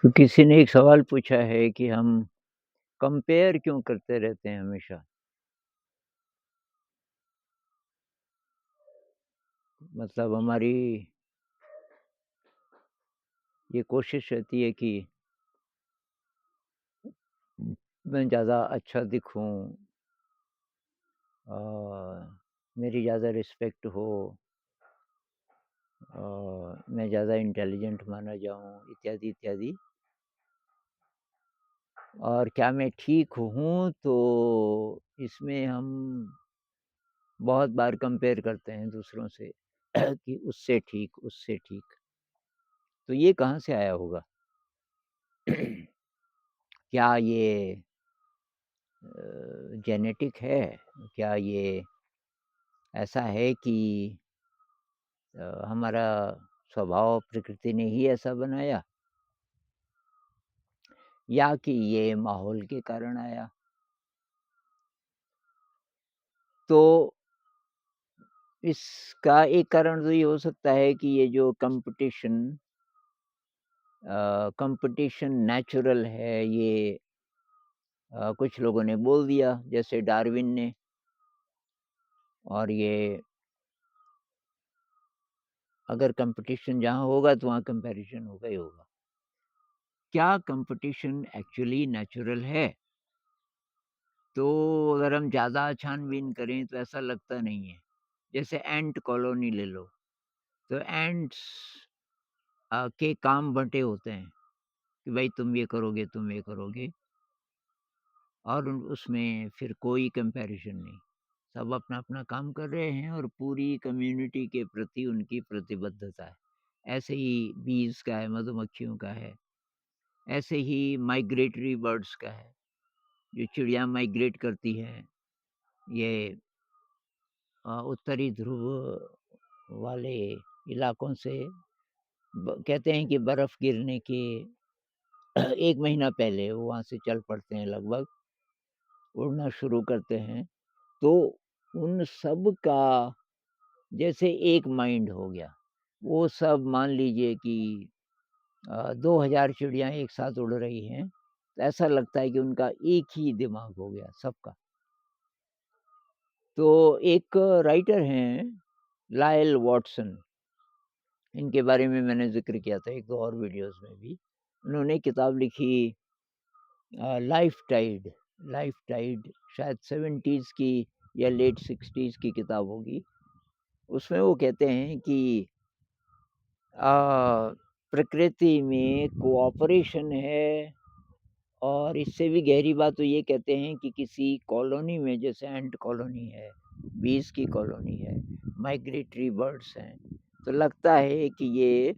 तो किसी ने एक सवाल पूछा है कि हम कंपेयर क्यों करते रहते हैं हमेशा? मतलब हमारी ये कोशिश रहती है कि मैं ज़्यादा अच्छा दिखूँ, अ, मेरी ज़्यादा रिस्पेक्ट हो, मैं ज़्यादा इंटेलिजेंट माना जाऊँ, इत्यादि, इत्यादि। और क्या मैं ठीक हूँ, तो इसमें हम बहुत बार कंपेयर करते हैं दूसरों से कि उससे ठीक, उससे ठीक। तो ये कहाँ से आया होगा? क्या ये जेनेटिक है? क्या ये ऐसा है कि हमारा स्वभाव प्रकृति ने ही ऐसा बनाया, या कि ये माहौल के कारण आया? तो इसका एक कारण तो ये हो सकता है कि ये जो कंपटीशन नेचुरल है, ये कुछ लोगों ने बोल दिया, जैसे डार्विन ने। और ये अगर कंपटीशन जहाँ होगा तो वहाँ कंपैरिज़न होगा ही होगा। क्या कंपटीशन एक्चुअली नेचुरल है? तो अगर हम ज़्यादा छानबीन करें तो ऐसा लगता नहीं है। जैसे एंट कॉलोनी ले लो, तो एंट्स के काम बँटे होते हैं कि भाई तुम ये करोगे, तुम ये करोगे, और उसमें फिर कोई कंपैरिज़न नहीं। सब अपना-अपना काम कर रहे हैं और पूरी कम्युनिटी के प्रति उनकी प्रतिबद्धता है। ऐसे ही बीज़ का है, मधुमक्खियों का है, ऐसे ही माइग्रेटरी बर्ड्स का है। जो चिड़िया माइग्रेट करती हैं, ये उत्तरी ध्रुव वाले इलाकों से कहते हैं कि बर्फ़ गिरने के 1 महीना पहले वो वहाँ से चल पड़ते हैं, लगभग उड़ना शुरू करते हैं। तो उन सब का जैसे एक माइंड हो गया। वो सब मान लीजिए कि 2000 चिड़ियाँ एक साथ उड़ रही हैं, तो ऐसा लगता है कि उनका एक ही दिमाग हो गया सबका। तो एक राइटर हैं, लायल वॉटसन, इनके बारे में मैंने ज़िक्र किया था 1-2 और वीडियोज़ में भी। उन्होंने किताब लिखी, लाइफ़ टाइड शायद 70s की या लेट 60s की किताब होगी। उसमें वो कहते हैं कि प्रकृति में कोऑपरेशन है, और इससे भी गहरी बात तो ये कहते हैं कि किसी कॉलोनी में, जैसे एंट कॉलोनी है, बीज़ की कॉलोनी है, माइग्रेटरी बर्ड्स हैं, तो लगता है कि ये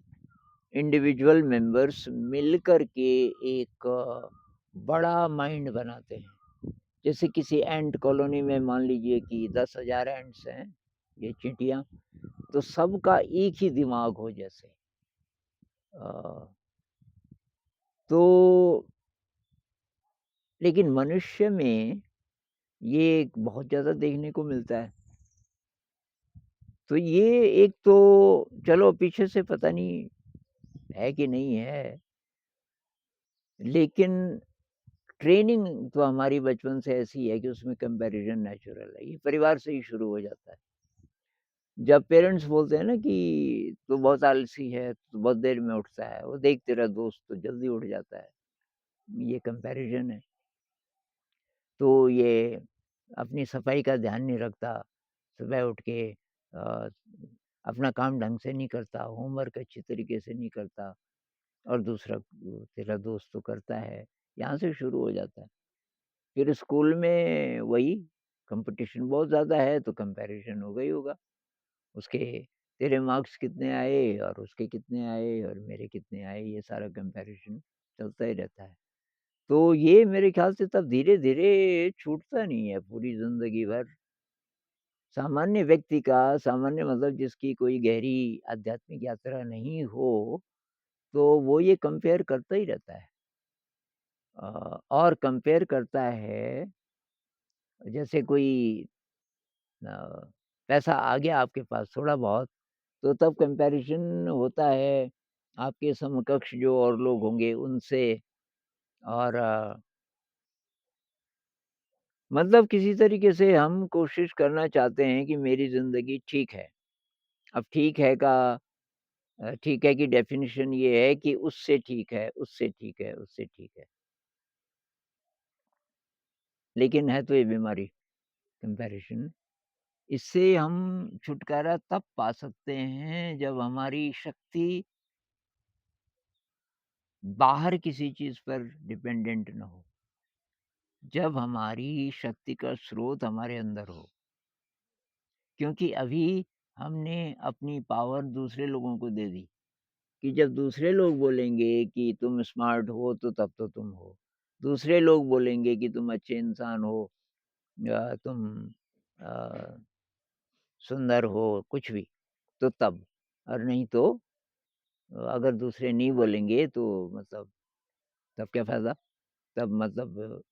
इंडिविजुअल मेंबर्स मिलकर के एक बड़ा माइंड बनाते हैं। जैसे किसी एंट कॉलोनी में मान लीजिए कि 10,000 एंट्स हैं, ये चींटियाँ, तो सबका एक ही दिमाग हो जैसे। अ, तो लेकिन मनुष्य में ये बहुत ज़्यादा देखने को मिलता है। तो ये एक तो चलो पीछे से पता नहीं है कि नहीं है, लेकिन ट्रेनिंग तो हमारी बचपन से ऐसी है कि उसमें कंपैरिज़न नेचुरल है। ये परिवार से ही शुरू हो जाता है। जब पेरेंट्स बोलते हैं ना कि तू बहुत आलसी है, तू बहुत देर में उठता है, वो देख तेरा दोस्त तो जल्दी उठ जाता है। ये कंपैरिज़न है। तो ये अपनी सफाई का ध्यान नहीं रखता, सुबह उठ के अ, अपना काम ढंग से नहीं करता, होमवर्क अच्छी तरीके से नहीं करता, और दूसरा तेरा दोस्त तो करता है। यहाँ से शुरू हो जाता है। फिर स्कूल में वही कॉम्पिटिशन बहुत ज़्यादा है, तो कंपैरिज़न होगा ही होगा। उसके तेरे मार्क्स कितने आए और उसके कितने आए और मेरे कितने आए, ये सारा कंपैरिज़न चलता ही रहता है। तो ये मेरे ख़्याल से तब धीरे-धीरे छूटता नहीं है पूरी ज़िंदगी भर। सामान्य व्यक्ति का, सामान्य मतलब जिसकी कोई गहरी आध्यात्मिक यात्रा नहीं हो, तो वो ये कंपेयर करता ही रहता है। और कंपेयर करता है, जैसे कोई अ, पैसा आ गया आपके पास थोड़ा बहुत, तो तब कंपैरिज़न होता है, आपके समकक्ष जो और लोग होंगे उनसे और मतलब किसी तरीके से हम कोशिश करना चाहते हैं कि मेरी ज़िंदगी ठीक है। अब ठीक है की डेफ़िनिशन ये है कि उससे ठीक है, उससे ठीक है, उससे ठीक है। लेकिन है तो ये बीमारी कंपैरिज़न। इससे हम छुटकारा तब पा सकते हैं जब हमारी शक्ति बाहर किसी चीज़ पर डिपेंडेंट ना हो। जब हमारी शक्ति का स्रोत हमारे अंदर हो। क्योंकि अभी हमने अपनी पावर दूसरे लोगों को दे दी कि जब दूसरे लोग बोलेंगे कि तुम स्मार्ट हो तो तब तो तुम हो। दूसरे लोग बोलेंगे कि तुम अच्छे इंसान हो या तुम अ, सुंदर हो, कुछ भी, तो तब। और नहीं तो अगर दूसरे नहीं बोलेंगे तो मतलब तब क्या फ़ायदा? तब मतलब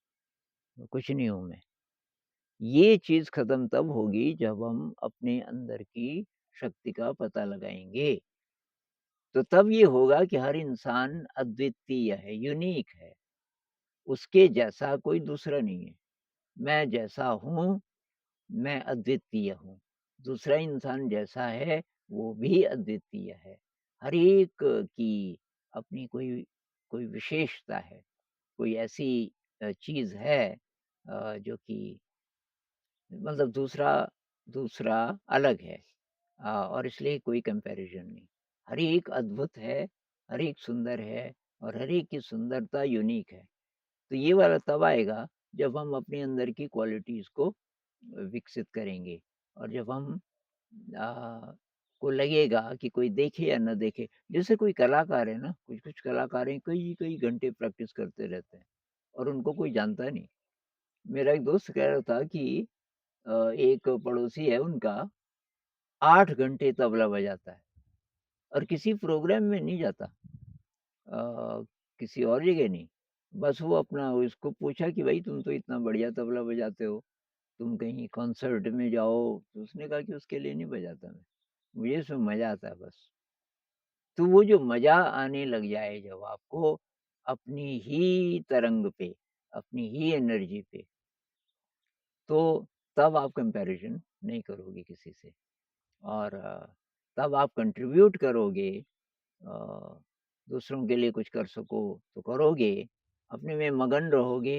कुछ नहीं हूँ मैं। ये चीज़ ख़त्म तब होगी जब हम अपने अंदर की शक्ति का पता लगाएँगे। तो तब ये होगा कि हर इंसान अद्वितीय है, यूनिक है। उसके जैसा कोई दूसरा नहीं है। मैं जैसा हूँ, मैं अद्वितीय हूँ। दूसरा इंसान जैसा है, वो भी अद्वितीय है। हर एक की अपनी कोई कोई विशेषता है, कोई ऐसी चीज़ है जो कि मतलब दूसरा दूसरा अलग है। और इसलिए कोई कंपैरिज़न नहीं। हर एक अद्भुत है, हर एक सुंदर है और हर एक की सुंदरता यूनिक है। तो ये वाला तब आएगा जब हम अपने अंदर की क्वालिटीज़ को विकसित करेंगे और जब हम को लगेगा कि कोई देखे या ना देखे। जैसे कोई कलाकार है ना, कुछ-कुछ कलाकार हैं कई-कई घंटे प्रैक्टिस करते रहते हैं और उनको कोई जानता नहीं। मेरा एक दोस्त कह रहा था कि एक पड़ोसी है उनका 8 घंटे तबला बजाता है और किसी प्रोग्राम में नहीं जाता। किसी और जगह नहीं। बस वो अपना उसको पूछा कि भाई तुम तो इतना बढ़िया तबला बजाते हो, तुम कहीं कॉन्सर्ट में जाओ, तो उसने कहा कि उसके लिए नहीं बजाता मैं, मुझे इसमें मज़ा आता है बस। तो वो जो मज़ा आने लग जाए जब आपको अपनी ही तरंग पे, अपनी ही एनर्जी पे, तो तब आप कंपैरिज़न नहीं करोगे किसी से और तब आप कंट्रीब्यूट करोगे दूसरों के लिए कुछ कर सको तो करोगे, अपने में मगन रहोगे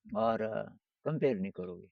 और कंपेयर नहीं करोगे।